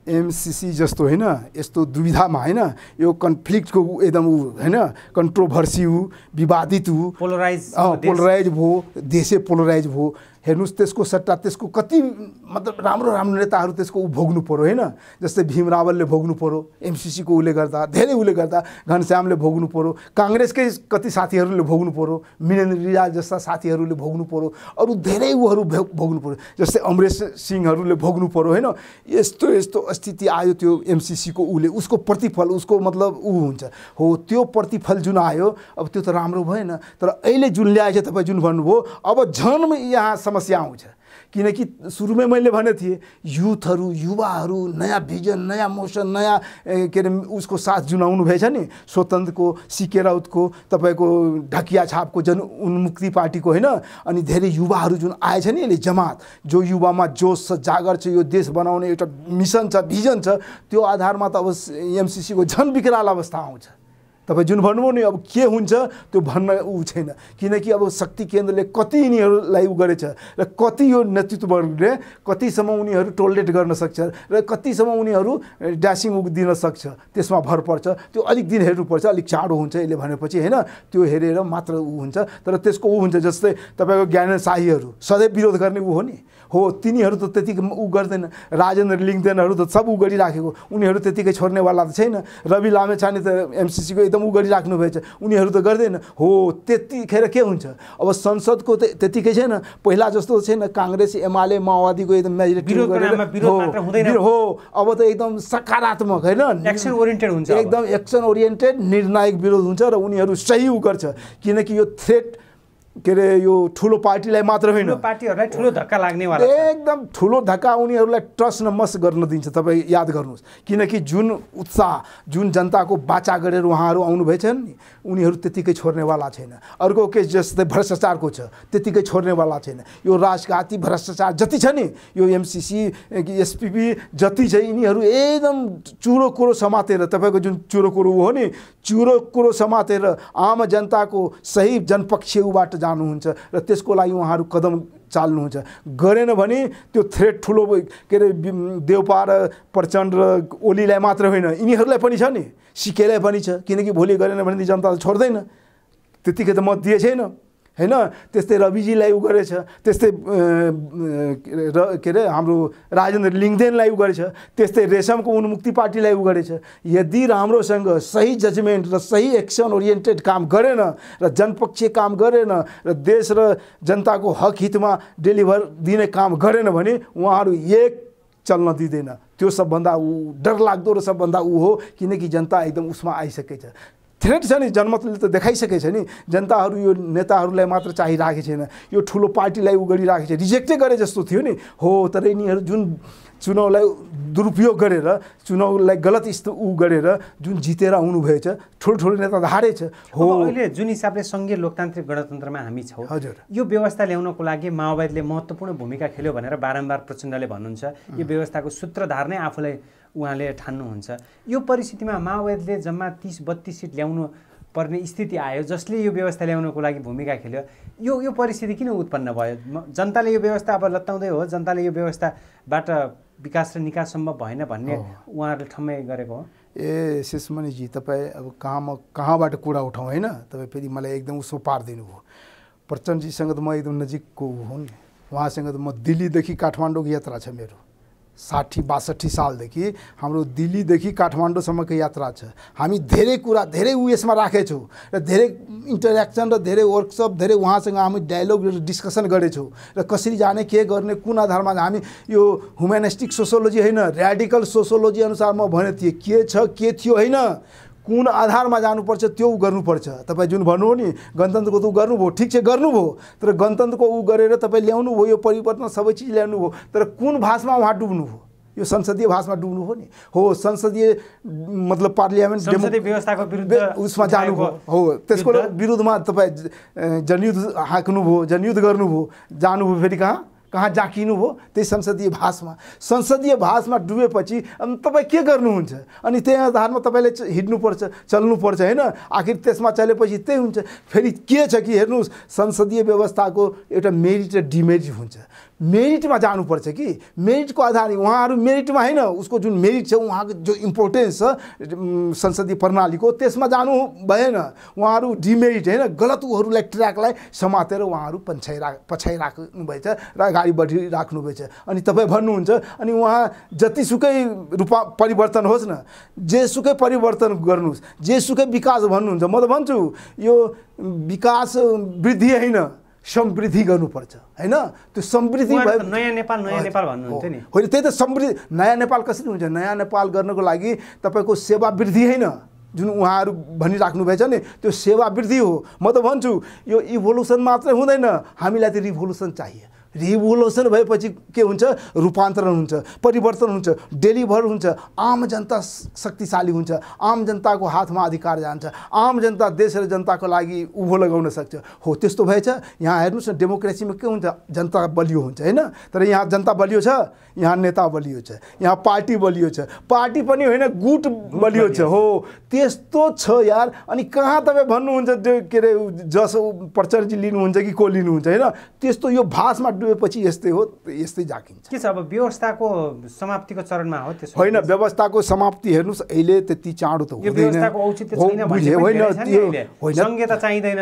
एमसीसी जस्तो, होइन, यस्तो दुविधामा, होइन, यो कन्फ्लिक्टको एकदम होइन, कन्ट्रोभर्सी हो, विवादित हो, पोलराइज भयो, देशै पोलराइज भयो। हेर्नुहोस् त्यसको सट्टा त्यसको कति मतलब राम्रो नेताहरू त्यसको भोग्नु पर्यो, होइन? जस्तै भीम रावलले भोग्नु पर्यो, एमसीसीको उसले गर्दा, धेरै उसले गर्दा, घनश्यामले भोग्नु पर्यो, काङ्ग्रेसकै कति साथीहरूले भोग्नु पर्यो, मिनेन्द्र रिजाल जस्ता साथीहरूले भोग्नु पर्यो, अरू धेरै उहरू भोग्नु पर्यो, जस्तै अमरेश सिंहहरूले भोग्नु पर्यो, होइन? यस्तो स्थिति आयो त्यो एमसीसीको उसले, उसको प्रतिफल, उसको मतलब हुन्छ हो, त्यो प्रतिफल जुन आयो अब त्यो त राम्रो भएन। तर अहिले जुन ल्याएछ तपाईँ जुन भन्नुभयो, अब झन् यहाँ समस्या आउँछ। किनकि सुरुमै मैले भने थिएँ युथहरू, युवाहरू नयाँ भिजन, नयाँ मोसन, नयाँ के अरे उसको साथ जुन आउनु भएछ नि, स्वतन्त्रको, सिके राउतको, तपाईँको ढकिया छापको, जन उन्मुक्ति पार्टीको, होइन? अनि धेरै युवाहरू जुन आएछ नि, यसले जमात जो युवामा जोस छ, जागर छ, यो देश बनाउने एउटा मिसन छ, भिजन छ, त्यो आधारमा त अब एमसीसीको झन् विकराल अवस्था आउँछ। तपाईँ जुन भन्नुभयो नि अब के हुन्छ त्यो भन्न छैन। किनकि अब शक्ति केन्द्रले कति यिनीहरूलाई गरेछ र कति यो नेतृत्वले कतिसम्म उनीहरू टोलरेट गर्न सक्छ र कतिसम्म उनीहरू ड्यासिङ दिन सक्छ, त्यसमा भर पर्छ। त्यो अलिक दिन हेर्नुपर्छ, अलिक चाँडो हुन्छ यसले भनेपछि, होइन? त्यो हेरेर मात्र हुन्छ। तर त्यसको हुन्छ जस्तै तपाईँको ज्ञानेन्द्र शाहीहरू सधैँ विरोध गर्ने हो नि, हो, तिनीहरू त त्यतिकै गर्दैन। राजेन्द्र लिङ्गदेनहरू त सब गरिराखेको, उनीहरू त्यतिकै छोड्नेवाला त छैन। रवि लामेछाने त एमसीसीको एकदम गरिराख्नु भएछ, उनीहरू त गर्दैन। हो, त्यतिखेर के हुन्छ? अब संसदको त त्यतिकै छैन, पहिला जस्तो छैन। काङ्ग्रेस, एमाले, माओवादीको एकदम मेजोरिटी हो, अब त एकदम सकारात्मक, होइन, एक्सन ओरिएन्टेड हुन्छ, एकदम एक्सन ओरिएन्टेड निर्णायक विरोध हुन्छ र उनीहरू सही गर्छ। किनकि यो थ्रेट के अरे यो ठुलो पार्टीलाई मात्र होइन, पार्टीहरूलाई ठुलो धक्का लाग्नेवाला, एकदम ठुलो धक्का उनीहरूलाई ट्रस्ट नमस गर्न दिन्छ। तपाईँ याद गर्नुहोस्, किनकि जुन उत्साह, जुन जनताको बाचा गरेर उहाँहरू आउनुभएछन् नि, उनीहरू त्यतिकै छोड्नेवाला छैन। अर्को केस जस्तै भ्रष्टाचारको छ, त्यतिकै छोड्नेवाला छैन। यो राजघाती भ्रष्टाचार जति छ नि, यो एमसीसी, एसपीपी जति छ, यिनीहरू एकदम चुरो कुरो समातेर, तपाईँको जुन चुरो कुरो हो नि, चुरो कुरो समातेर आम जनताको सही जनपक्षीबाट जानुहुन्छ र त्यसको लागि उहाँहरू कदम चाल्नुहुन्छ। गरेन भने त्यो थ्रेट ठुलो के अरे देउपा र प्रचण्ड र ओलीलाई मात्र होइन, यिनीहरूलाई पनि छ नि, सिकेलाई पनि छ। किनकि भोलि गरेन भने जनता छोड्दैन, त्यतिकै त मत दिए छैन, होइन? त्यस्तै रविजीलाई गरेछ, त्यस्तै के अरे हाम्रो राजेन्द्र लिङ्गदेनलाई गरेछ, त्यस्तै रेशमको उन्मुक्ति पार्टीलाई गरेछ। यदि राम्रोसँग सही जजमेन्ट र सही एक्सन ओरिएन्टेड काम गरेन र जनपक्षीय काम गरेन र देश र जनताको हक हितमा डेलिभर दिने काम गरेन भने उहाँहरू एक चल्न दिँदैन। त्यो सबभन्दा डरलाग्दो र सबभन्दा हो, किनकि जनता एकदम उसमा आइसकेछ, थ्रेट छ नि, जनमतले त देखाइसकेको छ नि। जनताहरू यो नेताहरूलाई मात्र चाहिरहेको छैन, यो ठुलो पार्टीलाई उ गरिरहेको छ, रिजेक्टै गरे जस्तो थियो नि हो। तर यिनीहरू जुन चुनावलाई दुरुपयोग गरेर, चुनावलाई गलत उ गरेर जुन जितेर आउनुभएछ, ठुल्ठुलो नेता धारेछ हो। अहिले जुन हिसाबले सङ्घीय लोकतान्त्रिक गणतन्त्रमा हामी छौँ, हजुर, यो व्यवस्था ल्याउनको लागि माओवादीले महत्त्वपूर्ण भूमिका खेल्यो भनेर बारम्बार प्रचण्डले भन्नुहुन्छ। यो व्यवस्थाको सूत्रधार नै आफूलाई उहाँले ठान्नुहुन्छ। यो परिस्थितिमा माओवादीले जम्मा 30-32 सिट ल्याउनु पर्ने स्थिति आयो, जसले यो व्यवस्था ल्याउनको लागि भूमिका खेल्यो। यो परिस्थिति किन उत्पन्न भयो? जनताले यो व्यवस्था अब लत्ताउँदै हो, जनताले यो व्यवस्थाबाट विकास र निकास सम्भव भएन भन्ने उहाँहरूले ठम्मै गरेको हो। शिषमणिजी, तपाईँ अब कहाँबाट कुरा उठाउँ होइन, तपाईँ फेरि मलाई एकदम उसो पारिदिनु भयो। प्रचण्डजीसँग त म एकदम नजिकको हुँ नि, उहाँसँग त म दिल्लीदेखि काठमाडौँको यात्रा छ मेरो। 60-62 सालदेखि हाम्रो दिल्लीदेखि काठमाडौँसम्मको यात्रा छ। हामी धेरै कुरा धेरै यसमा राखेछौँ र धेरै इन्टरेक्सन र धेरै वर्कसप, धेरै उहाँसँग हामी डायलग डिस्कसन गरेछौँ र कसरी जाने, के गर्ने, कुन आधारमा। हामी यो ह्युमेनिस्टिक सोसियोलोजी होइन, र्याडिकल सोसियोलोजी अनुसार म भने थिएँ के छ के थियो होइन, कुन आधारमा जानुपर्छ त्यो गर्नुपर्छ। तपाईँ जुन भन्नुभयो नि गणतन्त्रको त उ गर्नुभयो, ठिक छ गर्नुभयो, तर गणतन्त्रको उ गरेर तपाईँ ल्याउनुभयो, यो परिवर्तन सबै चिज ल्याउनुभयो, तर कुन भाषमा उहाँ डुब्नुभयो? यो संसदीय भाषमा डुब्नुभयो नि हो। संसदीय मतलब पार्लियामेन्ट संसदीय व्यवस्थाको विरुद्ध उसमा जानुभयो हो, त्यसको विरुद्धमा तपाईँ जनयुद्ध हाँक्नुभयो, जनयुद्ध गर्नुभयो, जानुभयो फेरि कहाँ जाकिनु भयो? त्यही संसदीय भाषमा डुबेपछि तपाईँ के गर्नुहुन्छ? अनि त्यही आधारमा तपाईँले हिँड्नुपर्छ, चल्नुपर्छ होइन। आखिर त्यसमा चलेपछि त्यही हुन्छ। फेरि के छ कि हेर्नुहोस्, संसदीय व्यवस्थाको एउटा मेरिट र डिमेरिट हुन्छ। मेरिटमा जानुपर्छ कि मेरिटको आधार, उहाँहरू मेरिटमा होइन, उसको जुन मेरिट छ, उहाँको जो इम्पोर्टेन्स छ संसदीय प्रणालीको, त्यसमा जानु भएन। उहाँहरू डिमेरिट होइन, गलत उहरूलाई ट्र्याकलाई समातेर उहाँहरू पछाइराख्नुभएछ र अगाडि बढिराख्नुभएछ। अनि तपाईँ भन्नुहुन्छ अनि उहाँ जतिसुकै परिवर्तन होस् न, जेसुकै परिवर्तन गर्नुहोस्, जेसुकै विकास भन्नुहुन्छ, म त भन्छु यो विकास वृद्धि होइन, समृद्धि गर्नुपर्छ होइन। त्यो समृद्धि भयो, नयाँ नेपाल भन्नुहुन्थ्यो नि, होइन त्यही त समृद्धि। नयाँ नेपाल कसरी हुन्छ? नयाँ नेपाल गर्नको लागि तपाईँको सेवा वृद्धि होइन, जुन उहाँहरू भनिराख्नुभएछ नि, त्यो सेवा वृद्धि हो। म त भन्छु यो इभोल्युसन मात्रै हुँदैन, हामीलाई त रिभोल्युसन चाहियो। रिभोल्युसन भएपछि के हुन्छ? रूपान्तरण हुन्छ, परिवर्तन हुन्छ, डेलिभर हुन्छ, आम जनता शक्तिशाली हुन्छ, आम जनताको हातमा अधिकार जान्छ, आम जनता देश र जनताको लागि उभो लगाउन सक्छ हो। त्यस्तो भएछ। यहाँ हेर्नुहोस् न, डेमोक्रेसीमा के हुन्छ? जनता बलियो हुन्छ होइन। तर यहाँ जनता बलियो छ, यहाँ नेता बलियो छ, यहाँ पार्टी बलियो छ, पार्टी पनि होइन गुट बलियो छ हो। त्यस्तो छ यार। अनि कहाँ तपाईँ भन्नुहुन्छ के अरे जस प्रचण्डजी लिनुहुन्छ कि को लिनुहुन्छ होइन, त्यस्तो यो भाषमा पछि यस्तै हो, यस्तै जाकिन्छ। के छ अब व्यवस्थाको समाप्तिको चरणमा हो? त्यसो होइन, व्यवस्थाको समाप्ति हेर्नुहोस् अहिले त्यति चाँडो त हुँदैन। यो व्यवस्थाको औचित्य छैन भन्ने होइन, संहिता चाहिँदैन।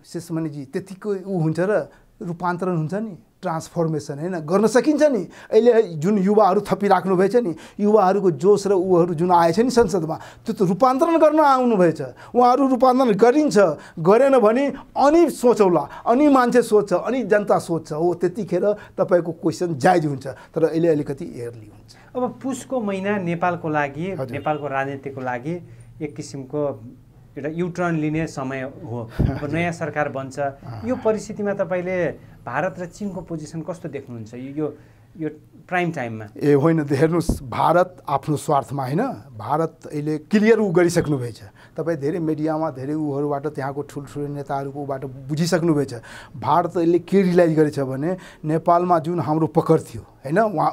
शिषमणिजी, त्यतिको उ हुन्छ र रूपान्तरण हुन्छ नि, ट्रान्सफर्मेसन होइन, गर्न सकिन्छ नि। अहिले जुन युवाहरू थपिराख्नु भएछ नि, युवाहरूको जोस र उहरू जुन आएछ नि संसदमा, त्यो त रूपान्तरण गर्न आउनुभएछ। उहाँहरू रूपान्तरण गरिन्छ, गरेन भने अनि सोचौला, अनि मान्छे सोध्छ, अनि जनता सोध्छ हो। त्यतिखेर तपाईँको क्वेसन जायज हुन्छ। तर अहिले अलिकति एयरली हुन्छ। अब पुसको महिना नेपालको लागि, नेपालको राजनीतिको लागि एक किसिमको एउटा युटर्न लिने समय हो। अब नयाँ सरकार बन्छ। यो परिस्थितिमा तपाईँले भारत र चीनको पोजिसन कस्तो देख्नुहुन्छ यो प्राइम टाइममा? होइन, हेर्नुहोस्, भारत आफ्नो स्वार्थमा होइन, भारत अहिले क्लियर गरिसक्नु भएछ। तपाईँ धेरै मिडियामा धेरै उहरूबाट, त्यहाँको ठुल्ठुलो नेताहरूको उबाट बुझिसक्नुभएछ। भारत अहिले के रियलाइज गरेछ भने नेपालमा जुन हाम्रो पकड थियो होइन, उहाँ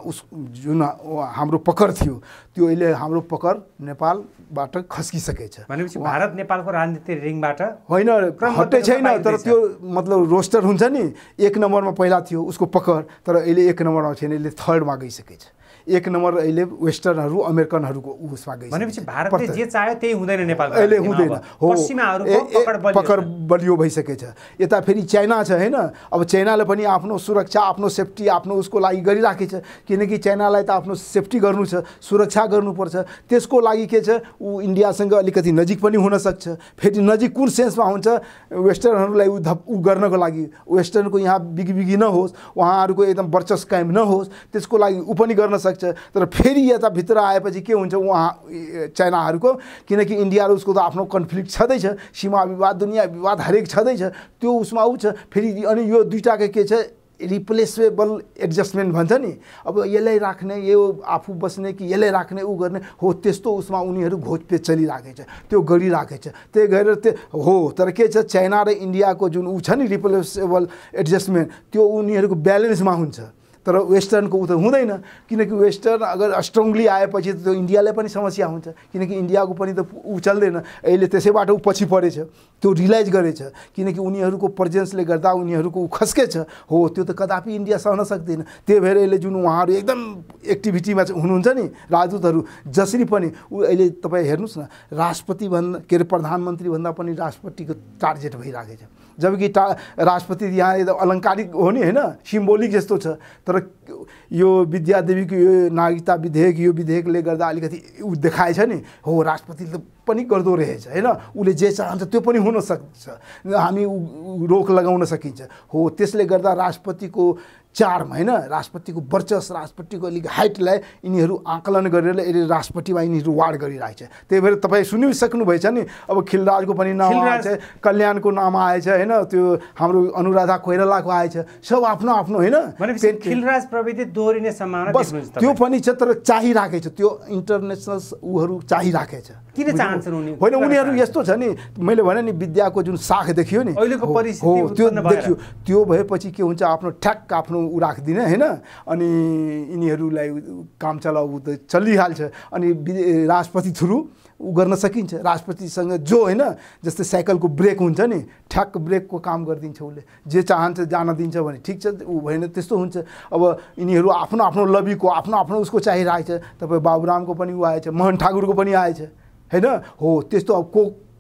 जुन हाम्रो पकड थियो, त्यो अहिले हाम्रो पकड नेपालबाट खस्किसकेछ। भनेपछि भारत नेपालको राजनीतिक रिङबाट होइन हटे छैन, तर त्यो मतलब रोस्टर हुन्छ नि, 1 नम्बरमा पहिला थियो उसको पकड, तर अहिले 1 नम्बरमा छैन, अहिले 3rdमा गइसकेछ। 1 नम्बर अहिले वेस्टर्नहरू अमेरिकनहरूको उसमा गइसकेछ। भनेपछि भारतले जे चाह्यो त्यही हुँदैन नेपालको, अहिले हुँदैन हो, पश्चिमाहरूको पकड बलियो भइसकेछ। यता फेरि चाइना छ होइन, अब चाइनाले पनि आफ्नो सुरक्षा, आफ्नो सेफ्टी, आफ्नो उसको लागि गरिराखेछ। किनकि चाइनालाई त आफ्नो सेफ्टी गर्नु छ, सुरक्षा गर्नुपर्छ। त्यसको लागि के छ, ऊ इन्डियासँग अलिकति नजिक पनि हुनसक्छ। फेरि नजिक कुन सेन्समा हुन्छ? वेस्टर्नहरूलाई ऊ गर्नको लागि, वेस्टर्नको यहाँ बिगी नहोस्, उहाँहरूको एकदम वर्चस्व कायम नहोस्, त्यसको लागि ऊ पनि गर्न सक्छ। तर फेरि यता भित्र आएपछि के हुन्छ उहाँ चाइनाहरूको, किनकि इन्डिया र उसको त आफ्नो कन्फ्लिक्ट छँदैछ, सीमा विवाद दुनियाँ विवाद हरेक छँदैछ, त्यो उसमा ऊ छ फेरि। अनि यो दुईटाको के छ रिप्लेसेबल एडजस्टमेन्ट भन्छ नि, अब यसलाई राख्ने यो आफू बस्ने कि यसलाई राख्ने ऊ गर्ने हो, त्यस्तो उसमा उनीहरू घोचपेच चलिराखेको छ, त्यो गरिराखेको छ। त्यही गरेर त्यो हो। तर के छ चाइना र इन्डियाको जुन ऊ छ नि रिप्लेसेबल एडजस्टमेन्ट, त्यो उनीहरूको ब्यालेन्समा हुन्छ। तर वेस्टर्नको ऊ त हुँदैन, किनकि वेस्टर्न अगर स्ट्रङली आएपछि त त्यो इन्डियालाई पनि समस्या हुन्छ, किनकि इन्डियाको पनि त ऊ चल्दैन अहिले, त्यसैबाट ऊ पछि परेछ, त्यो रियलाइज गरेछ। किनकि उनीहरूको प्रेजेन्सले गर्दा उनीहरूको ऊ खस्केछ हो, त्यो त कदापि इन्डिया सहन सक्दैन। त्यही भएर यसले जुन उहाँहरू एकदम एक्टिभिटीमा हुनुहुन्छ नि राजदूतहरू, जसरी पनि ऊ अहिले तपाईँ हेर्नुहोस् न, राष्ट्रपति भन्दा के अरे प्रधानमन्त्री भन्दा पनि राष्ट्रपतिको टार्गेट भइरहेको छ। जबकि राष्ट्रपति यहाँ एकदम अलङ्कारिक हो नि होइन, सिम्बोलिक जस्तो छ। तर यो विद्यादेवीको यो नागरिकता विधेयक, यो विधेयकले गर्दा अलिकति ऊ देखाएछ नि, हो राष्ट्रपतिले पनि गर्दो रहेछ होइन, उसले जे चाहन्छ त्यो पनि हुनसक्छ, हामी रोक लगाउन सकिन्छ हो। त्यसले गर्दा राष्ट्रपतिको चार्म होइन, राष्ट्रपतिको वर्चस्व, राष्ट्रपतिको अलिक हाइटलाई यिनीहरू आकलन गरेर यसले राष्ट्रपतिमा यिनीहरू वार्ड गरिरहेछ। त्यही भएर तपाईँ सुनिसक्नुभएछ नि, अब खिलराजको पनि नाम आएछ, कल्याणको नाम आएछ होइन, त्यो हाम्रो अनुराधा कोइरालाको आएछ, सब आफ्नो आफ्नो होइन। खिलराज प्रविधि दोहोरिने सम्भावना बस त्यो पनि छ, तर चाहिराखेछ, त्यो इन्टरनेसनल ऊहरू चाहिराखेछ। किन चाहन्छन् उनी? होइन उनीहरू यस्तो छ नि, मैले भने नि विद्याको जुन साख देखियो नि अहिलेको परिस्थिति त्यो देखियो, त्यो भएपछि के हुन्छ आफ्नो ठ्याक्क आफ्नो ऊ राखिदिने होइन, अनि यिनीहरूलाई काम चलाउ त चलिहाल्छ। अनि राष्ट्रपति थ्रु ऊ गर्न सकिन्छ, राष्ट्रपतिसँग जो होइन, जस्तै साइकलको ब्रेक हुन्छ नि, ठ्याक्क ब्रेकको काम गरिदिन्छ उसले, जे चाहन्छ जान दिन्छ भने ठिक छ, ऊ भएन त्यस्तो हुन्छ। अब यिनीहरू आफ्नो आफ्नो लबीको आफ्नो आफ्नो उसको चाहिरहेछ। तपाईँ बाबुरामको पनि ऊ आएछ, मोहन ठाकुरको पनि आएछ होइन हो, त्यस्तो अब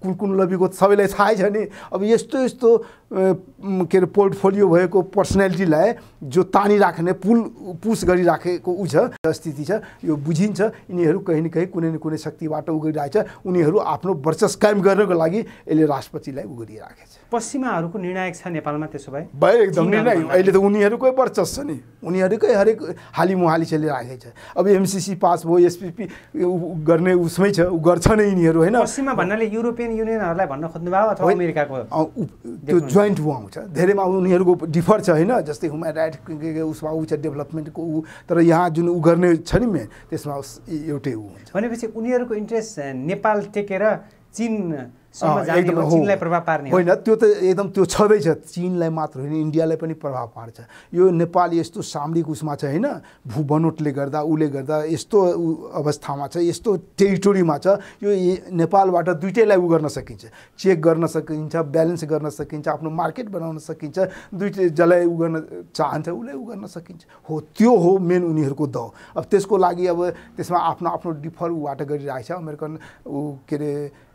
कुन कुन लबीको सबैलाई थाहै छ नि। अब यस्तो यस्तो के अरे पोर्टफोलियो भएको पर्सनालिटीलाई जो तानिराख्ने पुस गरिराखेको ऊ छ स्थिति छ, यो बुझिन्छ। यिनीहरू कहीँ न कहीँ कुनै न कुनै शक्तिबाट उ गरिरहेछ, उनीहरू आफ्नो वर्चस्व कायम गर्नको लागि यसले राष्ट्रपतिलाई उ गरिराखेको छ। पश्चिमाहरूको निर्णायक छ नेपालमा त्यसो भए? एकदम निर्णय अहिले त उनीहरूकै वर्चस्व छ नि, उनीहरूकै हरेक हाली मुहाली चलिराखेको छ। अब एमसिसी पास भयो, एसपिपी गर्ने उसमै छ, ऊ गर्छ नै यिनीहरू होइन। पश्चिमा भन्नाले युरोपियन युनियनहरूलाई भन्न खोज्नुभयो अथवा अमेरिकाको? त्यो जोइन्ट ऊ आउँछ, धेरैमा उनीहरूको डिफर छ होइन, जस्तै ह्युमन राइट उसमा ऊ छ, डेभलपमेन्टको ऊ, तर यहाँ जुन ऊ गर्ने छ नि मेन, त्यसमा एउटै ऊ हुन्छ। भनेपछि उनीहरूको इन्ट्रेस्ट नेपाल टेकेर चीनलाई प्रभाव पार्ने होइन, त्यो त एकदम त्यो छँदैछ, चीनलाई मात्र होइन इन्डियालाई पनि प्रभाव पार्छ। यो नेपाल यस्तो सामरिक उसमा छ होइन, भूबनोटले गर्दा उसले गर्दा यस्तो अवस्थामा छ, यस्तो टेरिटोरीमा छ, यो नेपालबाट दुइटैलाई उ गर्न सकिन्छ, चेक गर्न सकिन्छ, ब्यालेन्स गर्न सकिन्छ, आफ्नो मार्केट बनाउन सकिन्छ, दुइटै जसलाई उ गर्न चाहन्छ उसलाई उ गर्न सकिन्छ हो। त्यो हो मेन उनीहरूको दौ। अब त्यसको लागि अब त्यसमा आफ्नो आफ्नो डिफर उबाट गरिरहेछ। अमेरिकन ऊ के अरे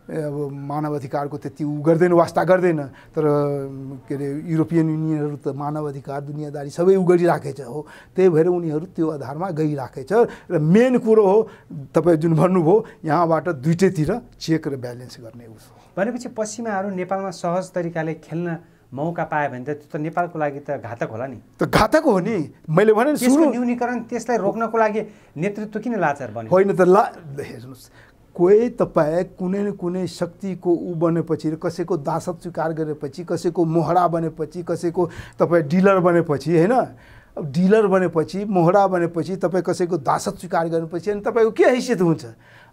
अब मानव अधिकारको त्यति उ गर्दैन, वास्ता गर्दैन, तर के अरे युरोपियन युनियनहरू त मानव अधिकार दुनियाँदारी सबै उ गरिराखेछ हो। त्यही भएर उनीहरू त्यो आधारमा गइराखेछ। र मेन कुरो हो तपाईँ जुन भन्नुभयो, यहाँबाट दुइटैतिर चेक र ब्यालेन्स गर्ने उस हो। भनेपछि पश्चिमाहरू नेपालमा सहज तरिकाले खेल्न मौका पायो भने त त्यो त नेपालको लागि त घातक होला नि। त घातक हो नि, मैले भने त्यसको न्यूनीकरण, त्यसलाई रोक्नको लागि नेतृत्व किन लाचार बन्यो? होइन त हेर्नुहोस्, कोही तपाईँ कुनै न कुनै शक्तिको ऊ बनेपछि, कसैको दासत स्वीकार गरेपछि, कसैको मोहरा बनेपछि, कसैको तपाईँ डिलर बनेपछि होइन, अब डिलर बनेपछि, मोहरा बनेपछि, तपाईँ कसैको दासत स्वीकार गरेपछि अनि तपाईँको के हैसियत हुन्छ?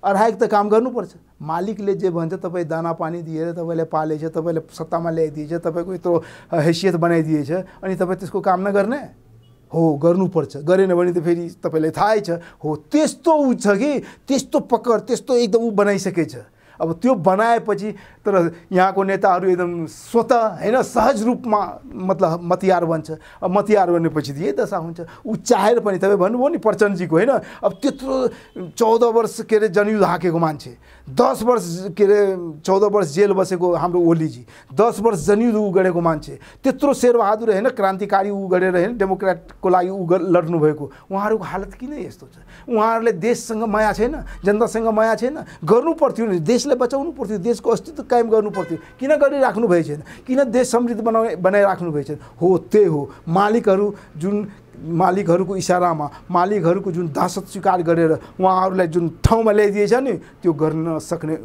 अर्हाइक त काम गर्नुपर्छ। मालिकले जे भन्छ तपाईँ दाना पानी दिएर तपाईँलाई पालेछ, तपाईँलाई सत्तामा ल्याइदिएछ, तपाईँको यत्रो हैसियत बनाइदिएछ, अनि तपाईँ त्यसको काम नगर्ने हो? गर्नुपर्छ। गरेन भने त फेरि तपाईँलाई थाहै छ हो। त्यस्तो ऊ छ कि त्यस्तो पकड, त्यस्तो एकदम ऊ बनाइसकेछ। अब त्यो बनाएपछि तर यहाँको नेताहरू एकदम स्वतः होइन सहज रूपमा मतलब मतियार बन्छ। अब मतियार बनेपछि त यही दशा हुन्छ। ऊ चाहेर पनि तपाईँ भन्नुभयो नि प्रचण्डजीको होइन, अब त्यत्रो 14 वर्ष के अरे जनयुद्ध हाँकेको मान्छे, 10 वर्ष के अरे 14 वर्ष जेल बसेको हाम्रो ओलीजी, 10 वर्ष जनयुद्ध ऊ गरेको मान्छे, त्यत्रो शेरबहादुर होइन क्रान्तिकारी ऊ गरेर होइन डेमोक्रेटको लागि ऊ लड्नु भएको, उहाँहरूको हालत किन यस्तो छ? उहाँहरूले देशसँग माया छैन, जनतासँग माया छैन? गर्नु पर्थ्यो नि, देशलाई बचाउनु पर्थ्यो, देशको अस्तित्व कायम गर्नु पर्थ्यो, किन गरिराख्नु भएको छैन? किन देश समृद्ध बनाइराख्नु भएको छैन? हो त्यही हो, मालिकहरू जुन मालिकहरूको इसारामा मालिकहरूको जुन दासत्व स्वीकार गरेर उहाँहरूलाई जुन ठाउँमा ल्याइदिएछ नि त्यो गर्न सक्ने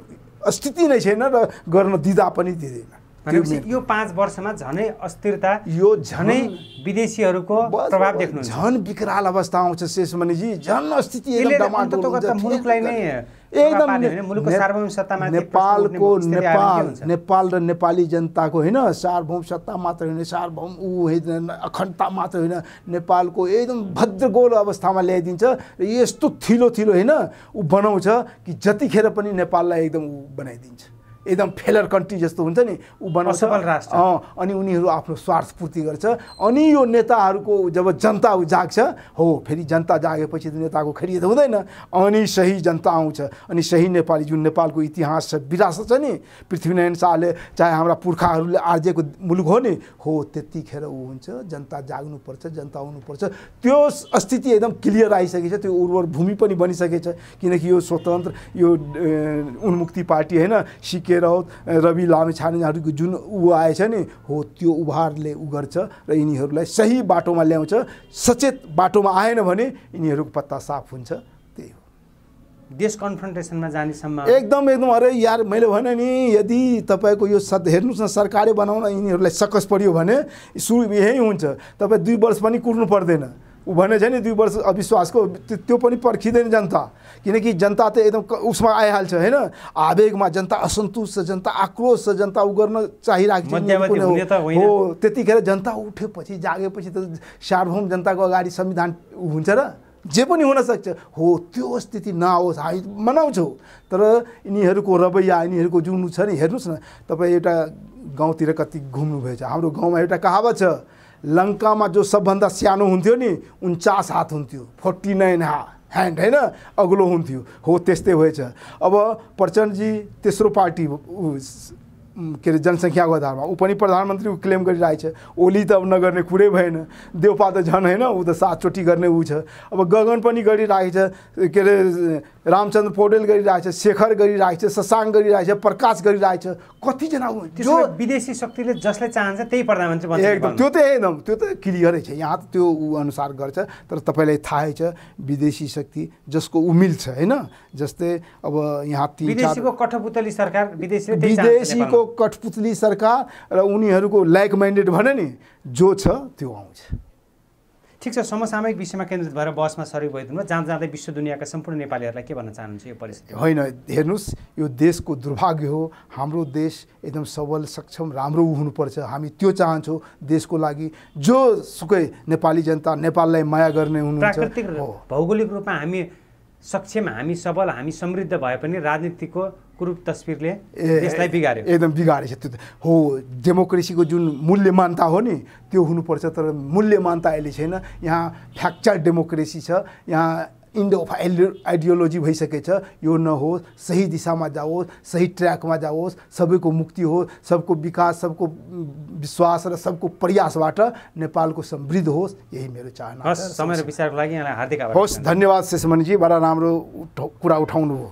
स्थिति नै छैन र गर्न दिँदा पनि दिँदैन। यो 5 वर्षमा झनै अस्थिरता, यो झनै विदेशीहरूको प्रभाव देख्नुहुन्छ। झन विकराल अवस्था आउँछ शेषमणिजी, झन स्थिति एकदम डमाडोल हुन्छ। मुलुकलाई नै एकदम मुलुकको सार्वभौम सत्तामाथि नेपाल र नेपाली जनताको होइन सार्वभौम सत्ता मात्र होइन, सार्वभौम अखण्डता मात्र होइन, नेपालको एकदम भद्रगोल अवस्थामा ल्याइदिन्छ र यस्तो थिलो होइन ऊ बनाउँछ कि जतिखेर पनि नेपाललाई एकदम ऊ बनाइदिन्छ, एकदम फेलर कन्ट्री जस्तो हुन्छ नि ऊ बनाउँछ। अनि उनीहरू आफ्नो स्वार्थ पूर्ति गर्छ। अनि यो नेताहरूको जब जनता जाग्छ हो, फेरि जनता जागेपछि त नेताको खरिद हुँदैन, अनि सही जनता आउँछ। अनि सही नेपाली जुन नेपालको इतिहास छ, विरासत छ नि, पृथ्वीनारायण शाहले चाहे हाम्रा पुर्खाहरूले आर्जेको मुलुक हो नि हो, त्यतिखेर ऊ हुन्छ। जनता जाग्नुपर्छ, जनता आउनुपर्छ। त्यो स्थिति एकदम क्लियर आइसकेछ, त्यो उर्वर भूमि पनि बनिसकेछ। किनकि यो स्वतन्त्र यो उन्मुक्ति पार्टी होइन सिके रवि लामिछानेहरूको जुन ऊ आएछ नि हो, त्यो उभारले ऊ गर्छ र यिनीहरूलाई सही बाटोमा ल्याउँछ। सचेत बाटोमा आएन भने यिनीहरूको पत्ता साफ हुन्छ। त्यही हो देश कन्फ्रन्टेसनमा जानेसम्म एकदम अरे यार मैले भने नि, यदि तपाईँको यो हेर्नुहोस् न सरकारले बनाउन यिनीहरूलाई सकस पर्यो भने सुरु यही हुन्छ। तपाईँ 2 वर्ष पनि कुर्नु पर्दैन। ऊ भने छ नि 2 वर्ष अविश्वासको, त्यो पनि पर्खिँदैन जनता। किनकि जनता त एकदम उसमा आइहाल्छ होइन, आवेगमा जनता असन्तुष्ट छ, जनता आक्रोश छ, जनता ऊ गर्न चाहिरहेको हो। त्यतिखेर जनता उठेपछि जागेपछि त सार्वभौम जनताको अगाडि संविधान हुन्छ र जे पनि हुनसक्छ हो। त्यो स्थिति नआओस्, हामी मनाउँछौँ। तर यिनीहरूको रवैया, यिनीहरूको जुन छ नि, हेर्नुहोस् न तपाईँ एउटा गाउँतिर कति घुम्नुभएछ। हाम्रो गाउँमा एउटा कहावत छ, लङ्कामा जो सबभन्दा सानो हुन्थ्यो नि 49 हात हुन्थ्यो, 49 ह्यान्ड होइन, अग्लो हुन्थ्यो हो। त्यस्तै भएछ। अब प्रचण्डजी तेस्रो पार्टी के अरे जनसङ्ख्याको आधारमा ऊ पनि प्रधानमन्त्री क्लेम गरिरहेछ। ओली त अब नगर्ने कुरै भएन, देउपा त झन् होइन, ऊ त 7 चोटि गर्ने ऊ छ। अब गगन पनि गरिरहेछ, के अरे रामचन्द्र पौडेल गरिरहेछ, शेखर गरिरहेछ, शशाङ्क गरिरहेछ, प्रकाश गरिरहेछ। कतिजना जो विदेशी शक्तिले जसले चाहन्छ त्यही प्रधानमन्त्री बन्छ एकदम। त्यो त क्लियरै छ, यहाँ त त्यो ऊ अनुसार गर्छ। तर तपाईँलाई थाहै छ विदेशी शक्ति जसको उमिल छ होइन, जस्तै अब यहाँ विदेशीको कठपुतली सरकार, विदेशीको कठपुतली सरकार र उनीहरूको लाइक माइन्डेड भने नि जो छ त्यो आउँछ। ठिक छ, समसामयिक विषयमा केन्द्रित भएर बहसमा सरिक भइदिनु। जाँदै विश्व दुनियाँका सम्पूर्ण नेपालीहरूलाई के भन्न चाहनुहुन्छ यो परिस्थिति? होइन हेर्नुहोस्, यो देशको दुर्भाग्य हो। हाम्रो देश एकदम सबल सक्षम राम्रो हुनुपर्छ, हामी त्यो चाहन्छौँ देशको लागि। जो सुकै नेपाली जनता नेपाललाई माया गर्ने हुनुहुन्छ। प्राकृतिक भौगोलिक रूपमा हामी सक्षम, हामी सबल, हामी समृद्ध भए पनि राजनीतिको कुरूप तस्बिरले देशलाई बिगार्यो, एकदम बिगारेछ। त्यो हो डेमोक्रेसीको जुन मूल्य मान्यता हो नि त्यो हुनुपर्छ। तर मूल्य मान्यता अहिले छैन। यहाँ फ्र्याक्चर डेमोक्रेसी छ, यहाँ इन्डो आइडियोलोजी भइसकेछ। यो नहोस्, सही दिशामा जाओस्, सही ट्र्याकमा जाओस्, सबैको मुक्ति हो, सबको विकास, सबको विश्वास र सबको प्रयासबाट नेपालको समृद्ध होस्, यही मेरो चाहना हो। समय र विचारको लागि यहाँलाई हार्दिक आभार। होस्, धन्यवाद शेषमणिजी, बडा राम्रो कुरा उठाउनु हो।